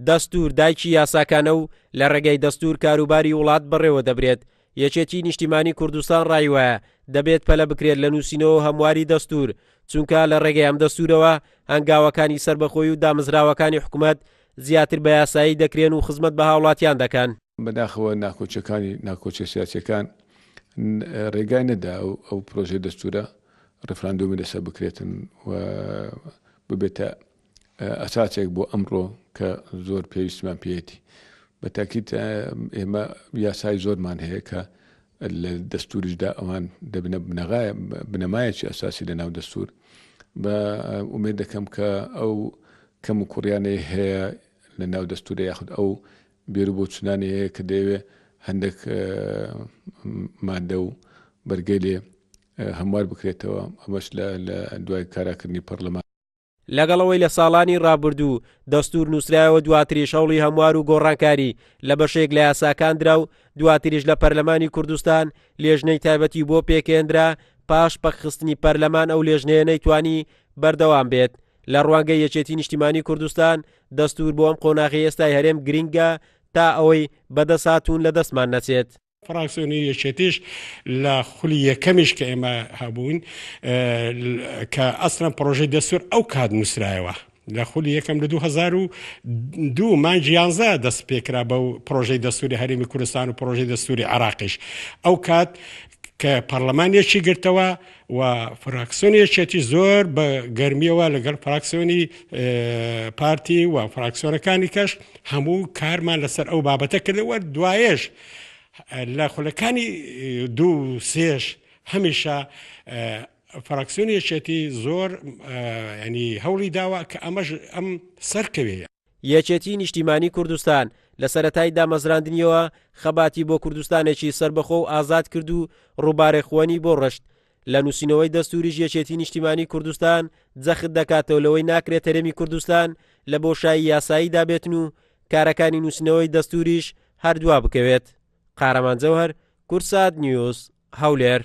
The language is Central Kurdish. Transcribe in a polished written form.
دەستور دایکی یاساکانە و لە ڕێگەی دەستور کاروباری وڵات بەڕێوە دەبرێت. یەکێتی نیشتیمانی کوردستان ڕای وایە دەبێت پەلە بکرێت لە نووسینەوە هەمواری دەستور، چونکە لە ڕێگەی ئەم دەستورەوە هەنگاوەکانی سربەخۆی و دامەزراوەکانی حکوومەت زیاتر بە یاسایی دەکرێن و خزمەت بە هاوڵاتیان دەکەن. بەداخەوە ناکۆچە سیاسیەکان ڕێگای نەدا ئەو پرۆژەی دەستورە ڕفراندۆمی لەسەر بکرێتن و ببێتە ئەساسێک بۆ ئەمڕۆ کە زۆر پێویستمان پێێتی. بە تاکید ئێمە یاسای زۆرمان هەیە کە لە دەستوریشدا ئەوان دەبنە بنەمایەکی ئەساسی لە ناو دەستور. بە ئومێد دەکەم کە ئەو کەم و کوڕیانەی هەیە لە ناو دەستورە یاخود ئەو بێرو بۆ چونانی هەیە کە دەیەوێت هەندێک مادە و بەرگەی لێ هەموار بکرێتەوە، ئەمەش لە دوای کاراکردنی پەرلەمان. لەگەڵەوەی لە ساڵانی ڕابردوو دەستور نووسرایەوە دواتریش هەوڵی هەموار و گۆڕانکاری لە بەشێک لە یاساکان درا و دواتریش لە پەرلەمانی کوردستان لێژنەی تایبەتی بۆ پێکێنرا پاش پەخستنی پەرلەمان ئەو لێژنەیە نەیتوانی بەردەوام بێت. لە ڕوانگەی یەکێتی نیشتیمانی کوردستان دەستور بۆ ئەم قۆناغی ئێستای هەرێم گرینگە تا ئەوەی بەدەساتون لە دەستمان نەچێت. فراکسیۆنی یەکێتیش لە خولی یەکەمیش کە ئێمە هەبوون کە ئەسڵەن پرۆژەی دەستور ئەو کات نووسرایەوە لە خولی یەکەم لە 2002 مانگی 11 دەست پێکرا بەو پرۆژەی دەستوری هەرێمی کوردستان و پرۆژەی دەستوری عێراقیش. ئەو کات کە پەرلەمانێکی گرتەوە و فراکسیۆنی یەکێتی زۆر بە گەرمیەوە لەگەڵ فراکسیۆنی پارتی و فراکسیۆنەکانی کەش هەموو کارمان لەسەر ئەو بابەتە کردەوە. دوایش لە خولەکانی 2-3 هەمیشە فراکسیۆنی یەکێتی زۆر ینی هەوڵی داوە کە ئەم سەرکەوێیە. یەکێتی نیشتیمانی کوردستان لە سەرەتای دامەزراندنیەوە خەباتی بۆ کوردستانێکی سربەخۆ و ئازاد کرد و ڕووبارێخوانی بۆ ڕشت. لە نووسینەوەی دەستوریش یەکێتی نیشتیمانی کوردستان جەخت دەکاتەوە لەوەی ناکرێت هەرێمی کوردستان لە بۆشایی یاسایی دابێتن و کارەکانی نووسینەوەی دەستوریش هەردووا بکەوێت. قارەمان جەوهەر، کورسات نیوز، هەولێر.